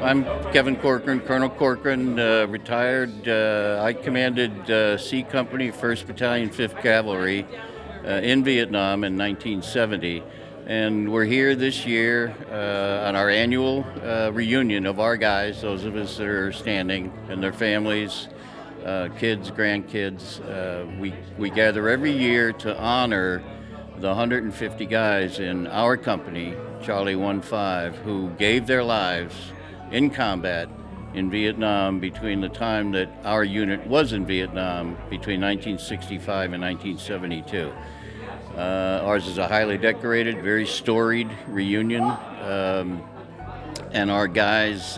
I'm Kevin Corcoran, Colonel Corcoran, retired. I commanded C Company, 1st Battalion, 5th Cavalry in Vietnam in 1970. And we're here this year on our annual reunion of our guys, those of us that are standing, and their families, kids, grandkids. We gather every year to honor the 150 guys in our company, Charlie 1-5, who gave their lives in combat in Vietnam between the time that our unit was in Vietnam between 1965 and 1972. Ours is a highly decorated, very storied reunion, and our guys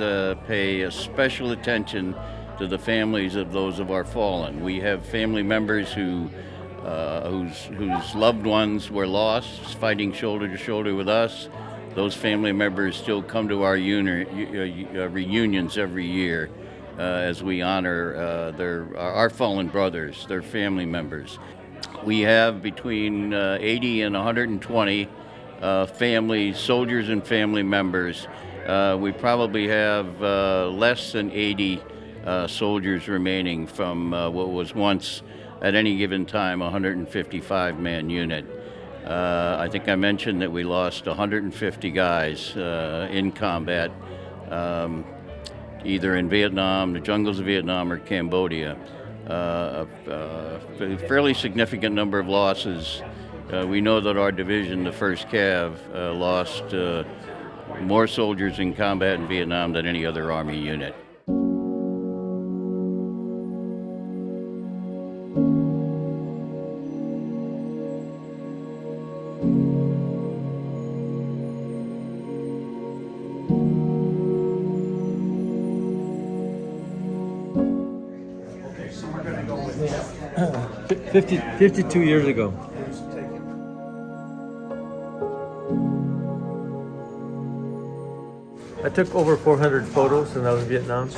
pay a special attention to the families of those of our fallen. We have family members whose loved ones were lost, fighting shoulder to shoulder with us. Those family members still come to our reunions every year as we honor our fallen brothers, their family members. We have between 80 and 120 soldiers and family members. We probably have less than 80 soldiers remaining from what was once, at any given time, a 155-man unit. I think I mentioned that we lost 150 guys in combat, either in Vietnam, the jungles of Vietnam, or Cambodia. A fairly significant number of losses. We know that our division, the 1st Cav, lost more soldiers in combat in Vietnam than any other Army unit. So we're going to go with 52 years ago. I took over 400 photos when I was in Vietnam.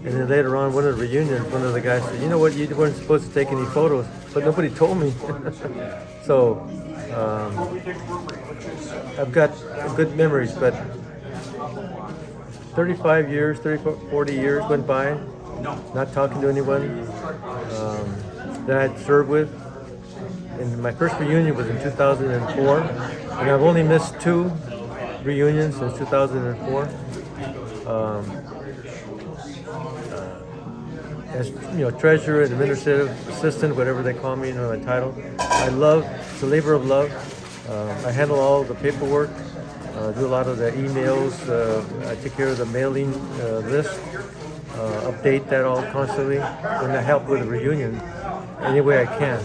And then later on, one of the reunions, one of the guys said, "You know what, you weren't supposed to take any photos," but nobody told me. So I've got good memories, but 35 years, 40 years went by, not talking to anyone that I'd served with. And my first reunion was in 2004, and I've only missed 2 reunions since 2004. As treasurer, administrative assistant, whatever they call me, my title. It's a labor of love. I handle all the paperwork, do a lot of the emails. I take care of the mailing list, update that all constantly, and I help with the reunion any way I can.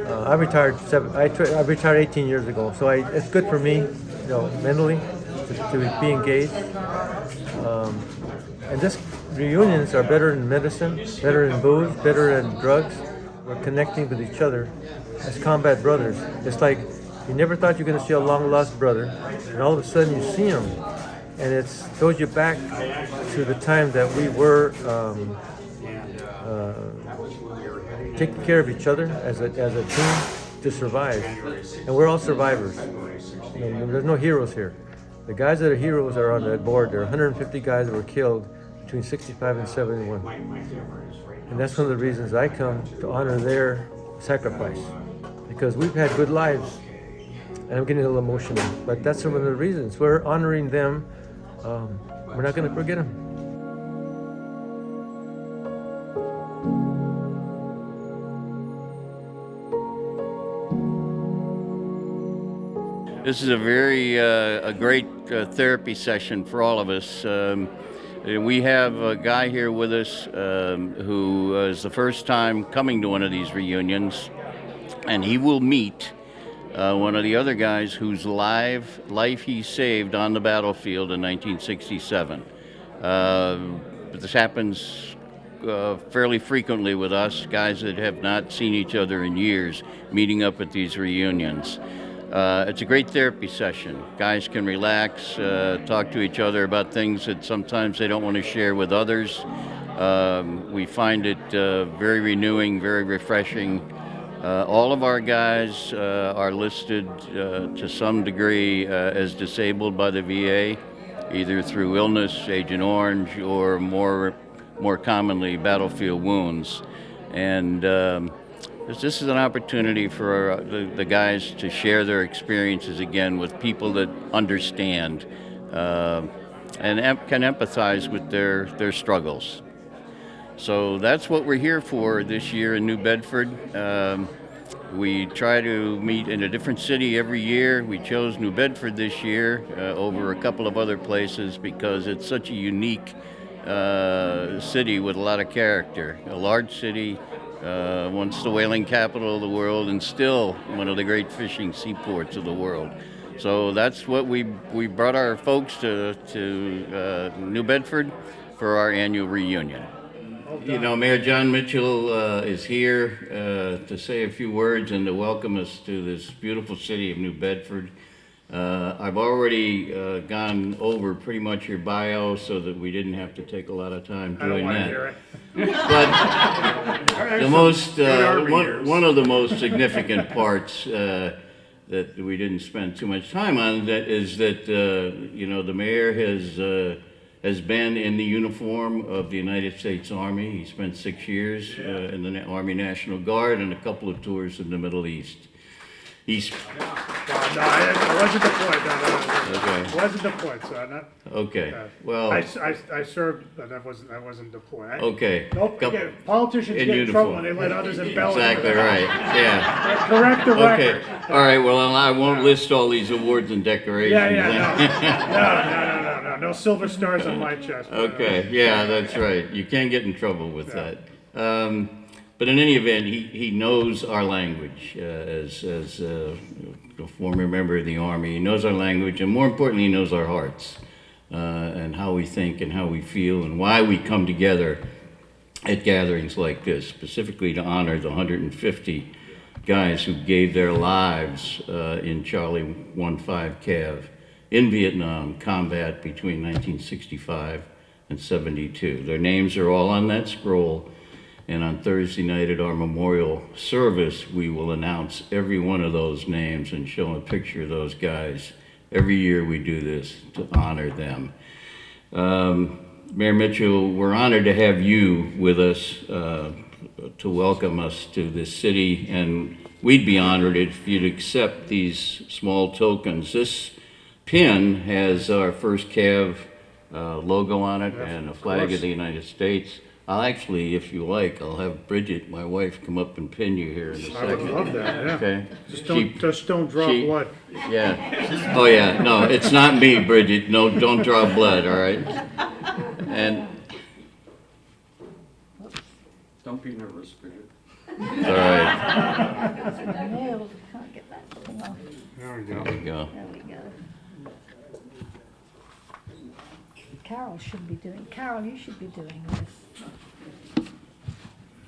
I retired 18 years ago, so it's good for me, mentally, to be engaged. And this reunions are better than medicine, better than booze, better than drugs. We're connecting with each other as combat brothers. It's like you never thought you were going to see a long-lost brother, and all of a sudden you see him, and it throws you back to the time that we were taking care of each other as a team to survive. And we're all survivors. There's no heroes here. The guys that are heroes are on that board. There are 150 guys that were killed between 65 and 71. And that's one of the reasons I come to honor their sacrifice, because we've had good lives. And I'm getting a little emotional, but that's one of the reasons. We're honoring them. We're not going to forget them. This is a great therapy session for all of us. We have a guy here with us who is the first time coming to one of these reunions, and he will meet one of the other guys whose life he saved on the battlefield in 1967. This happens fairly frequently with us, guys that have not seen each other in years, meeting up at these reunions. It's a great therapy session. Guys can relax, talk to each other about things that sometimes they don't want to share with others. We find it very renewing, very refreshing. All of our guys are listed to some degree as disabled by the VA. either through illness, Agent Orange, or more commonly battlefield wounds. And this is an opportunity for the guys to share their experiences again with people that understand and can empathize with their struggles. So that's what we're here for this year in New Bedford. We try to meet in a different city every year. We chose New Bedford this year over a couple of other places because it's such a unique city with a lot of character. A large city, once the whaling capital of the world, and still one of the great fishing seaports of the world. So that's what we brought our folks to New Bedford for our annual reunion. You know, Mayor Jon Mitchell is here to say a few words and to welcome us to this beautiful city of New Bedford. I've already gone over pretty much your bio so that we didn't have to take a lot of time doing that. But the most, one of the most significant parts that we didn't spend too much time on is that you know, the mayor has been in the uniform of the United States Army. He spent 6 years in the Army National Guard and a couple of tours in the Middle East. He's No, it wasn't the point. No. Okay. It wasn't the point, so not. Okay. Well, I served, but that wasn't the point. okay. Nope. Couple- Politicians in get in trouble uniform. when they let others embellish. Exactly right. Yeah. Correct the Okay. record. All right. Well, I won't list all these awards and decorations. No silver stars on my chest. Okay. Yeah, that's right. You can't get in trouble with that. But in any event, he knows our language as a former member of the Army. He knows our language, and more importantly, he knows our hearts and how we think and how we feel and why we come together at gatherings like this, specifically to honor the 150 guys who gave their lives in Charlie 15 Cav in Vietnam combat between 1965 and 72. Their names are all on that scroll. And on Thursday night at our memorial service, we will announce every one of those names and show a picture of those guys. Every year we do this to honor them. Mayor Mitchell, we're honored to have you with us to welcome us to this city, and we'd be honored if you'd accept these small tokens. This pin has our first Cav logo on it and a flag of the United States. I'll actually, if you like, I'll have Bridget, my wife, come up and pin you here in a second. I would love that, yeah. Okay? Just don't drop blood. Yeah. Oh, yeah. No, it's not me, Bridget. No, don't draw blood, all right? And, Don't be nervous, Bridget. all right. Nails, can't get that thing off. There we go. There we go. There we go. Carol should be doing, Carol, you should be doing this.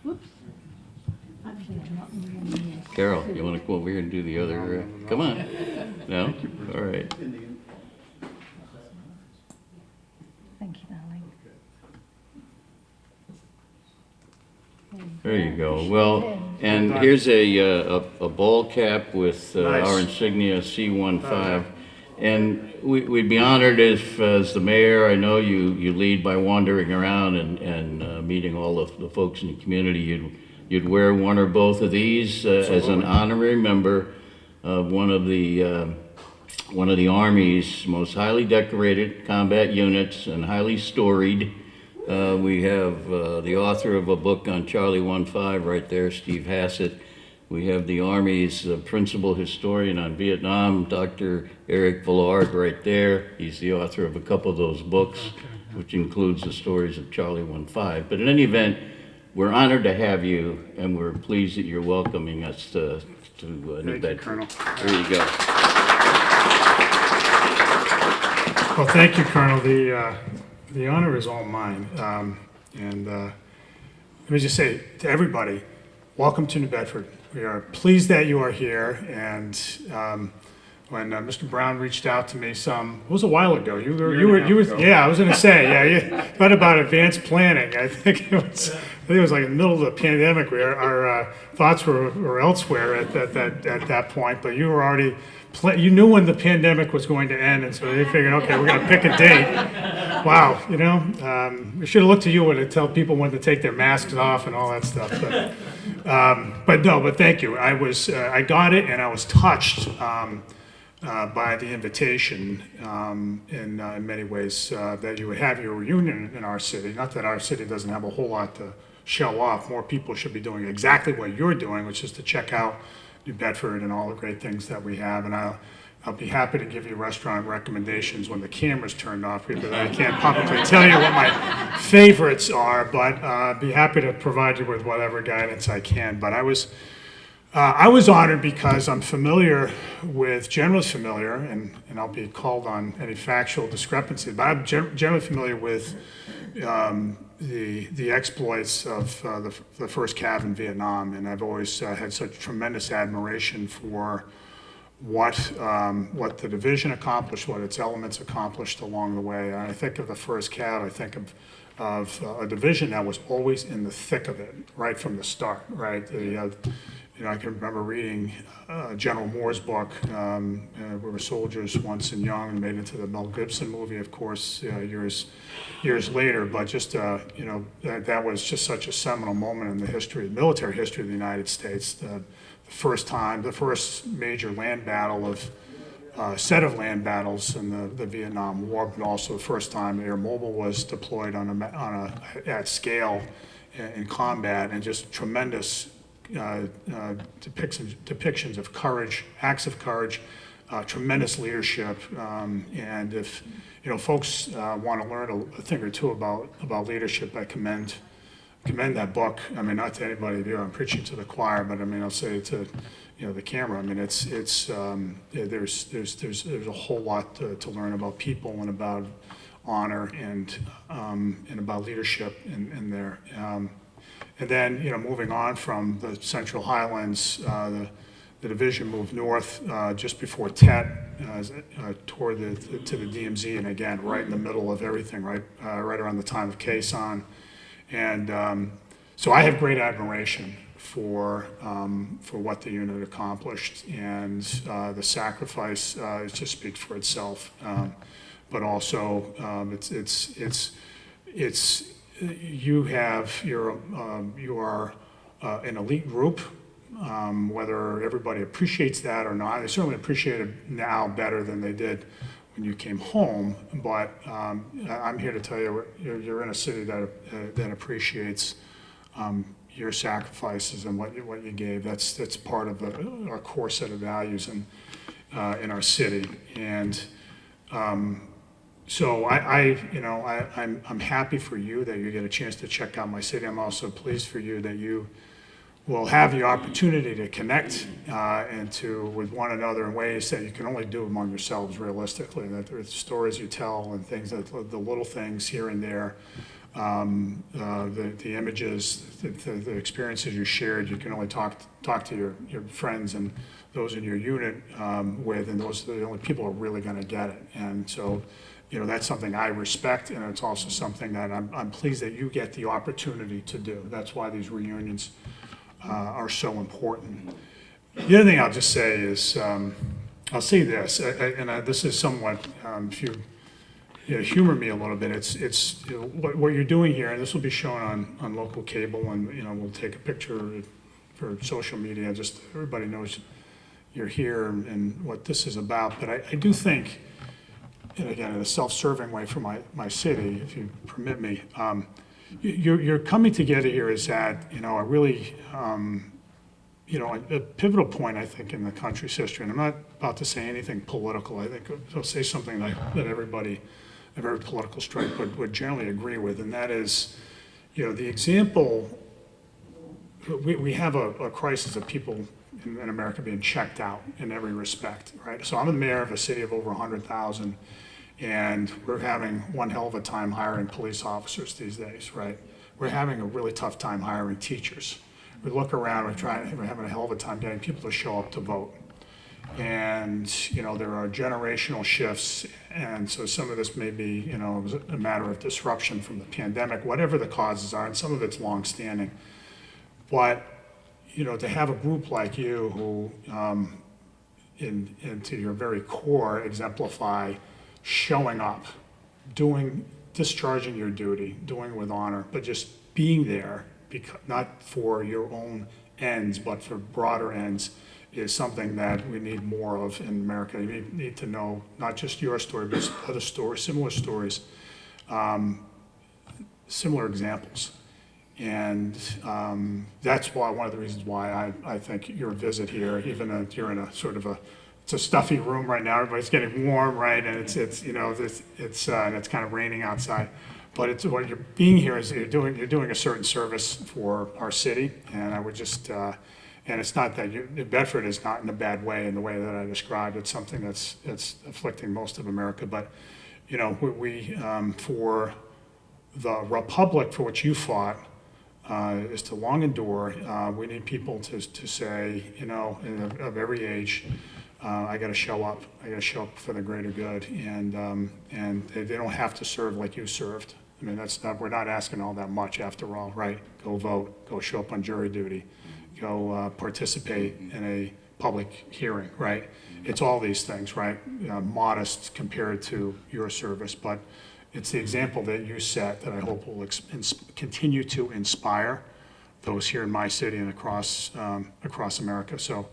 Whoops. Actually, I'm not in the one here. Carol, you want to come over here and do the other? Come on. No? All right. Thank you, darling. There you go. Well, and here's a ball cap with Nice. our insignia C15. And we'd be honored if, as the mayor, I know you lead by wandering around and meeting all of the folks in the community. You'd wear one or both of these as an honorary member of one of the Army's most highly decorated combat units and highly storied. We have the author of a book on Charlie 15 right there, Steve Hassett. We have the Army's principal historian on Vietnam, Dr. Eric Villard, right there. He's the author of a couple of those books, which includes the stories of Charlie 15. But in any event, we're honored to have you, and we're pleased that you're welcoming us to New Bedford. Colonel. There you go. Well, thank you, Colonel. The honor is all mine. And let me just say to everybody, welcome to New Bedford. We are pleased that you are here, and when Mr. Brown reached out to me it was a while ago. You were, yeah, I was gonna say, yeah, you thought about advanced planning. I think it was like in the middle of the pandemic where our thoughts were elsewhere at that point, but you were already, you knew when the pandemic was going to end, and so they figured, okay, we're gonna pick a date. Wow, we should have looked to you when to tell people when to take their masks off and all that stuff. But thank you. I got it, and I was touched by the invitation in many ways that you would have your reunion in our city. Not that our city doesn't have a whole lot to show off. More people should be doing exactly what you're doing, which is to check out New Bedford and all the great things that we have. And I'll be happy to give you restaurant recommendations when the camera's turned off, because I can't publicly tell you what my favorites are, but be happy to provide you with whatever guidance I can. But I was honored because I'm generally familiar, and I'll be called on any factual discrepancies, but I'm generally familiar with the exploits of the first Cav in Vietnam, and I've always had such tremendous admiration for what the division accomplished, what its elements accomplished along the way. And I think of the first Cav, I think of a division that was always in the thick of it, right from the start, right? I can remember reading General Moore's book, We Were Soldiers Once and Young, and made it to the Mel Gibson movie, of course, years later. But just, that was just such a seminal moment in the military history of the United States. The first major land battle set of land battles in the Vietnam War, but also the first time Air Mobile was deployed at scale in combat, and just tremendous depictions of courage, acts of courage, tremendous leadership, and if folks want to learn a thing or two about leadership, I commend that book. I mean, not to anybody here, I'm preaching to the choir, but I mean, I'll say it to the camera. I mean, there's a whole lot to learn about people and about honor and about leadership in there. And then, moving on from the Central Highlands, the division moved north just before Tet toward to the DMZ, and again, right in the middle of everything, right around the time of Khe Sanh. And so I have great admiration for what the unit accomplished, and the sacrifice just speaks for itself. But also, you are an elite group, whether everybody appreciates that or not. They certainly appreciate it now better than they did when you came home, but I'm here to tell you, you're in a city that appreciates your sacrifices and what you gave. That's part of our core set of values in our city. And so I'm happy for you that you get a chance to check out my city. I'm also pleased for you that you will have the opportunity to connect with one another in ways that you can only do among yourselves realistically. That there's stories you tell and things, that the little things here and there, the images, the experiences you shared, you can only talk to your friends and those in your unit with, and those are the only people who are really going to get it. And so, that's something I respect, and it's also something that I'm pleased that you get the opportunity to do. That's why these reunions are so important. The other thing I'll just say is, I'll say this, this is somewhat, if you humor me a little bit, it's what you're doing here, and this will be shown on local cable, and we'll take a picture for social media, just everybody knows you're here and what this is about. But I do think, and again, in a self-serving way for my city, if you permit me, you're coming together here is at a really a pivotal point, I think, in the country's history. And I'm not about to say anything political. I think I'll say something that everybody of every political stripe would generally agree with, and that is, the example. We have a crisis of people in America being checked out in every respect, right? So I'm the mayor of a city of over 100,000. And we're having one hell of a time hiring police officers these days, right? We're having a really tough time hiring teachers. We look around, we're having a hell of a time getting people to show up to vote. And, there are generational shifts, and so some of this may be, a matter of disruption from the pandemic, whatever the causes are, and some of it's longstanding. But, to have a group like you who, to your very core, exemplify showing up, discharging your duty, doing it with honor, but just being there, not for your own ends, but for broader ends, is something that we need more of in America. You need to know not just your story, but other stories, similar stories, similar examples. And that's why one of the reasons why I think your visit here, even though you're in a sort of it's a stuffy room right now. Everybody's getting warm, right? And it's and it's kind of raining outside. But it's what you're being here is you're doing a certain service for our city, and I would just. And it's not that Bedford is not in a bad way in the way that I described. It's something that's afflicting most of America. But, we for the republic for which you fought is to long endure. We need people to say, of every age, I got to show up. I got to show up for the greater good. And they don't have to serve like you served. I mean, we're not asking all that much after all, right? Go vote. Go show up on jury duty. Go participate in a public hearing, right? It's all these things, right? Modest compared to your service, but it's the example that you set that I hope will continue to inspire those here in my city and across America. So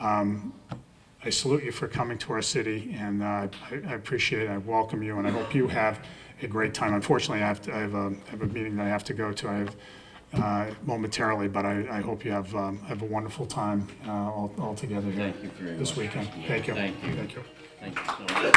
I salute you for coming to our city, and I appreciate it. I welcome you, and I hope you have a great time. Unfortunately, I have a meeting that I have to go to. I have momentarily, but I hope you have a wonderful time all together here Thank you very this much. weekend. Thank you. Thank you. Thank you. Thank you so much.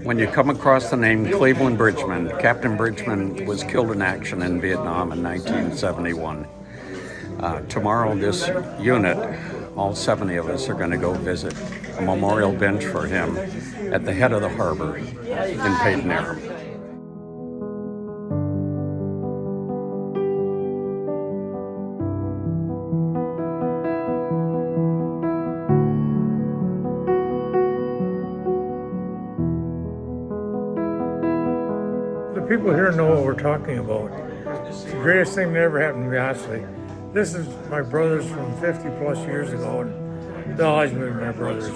When you come across the name Cleveland Bridgman, Captain Bridgman was killed in action in Vietnam in 1971. Tomorrow, this unit, all 70 of us, are going to go visit a memorial bench for him at the head of the harbor in Peyton Air. The people here know what we're talking about. It's the greatest thing that ever happened to me, honestly. This is my brothers from 50 plus years ago, and they'll always be my brothers.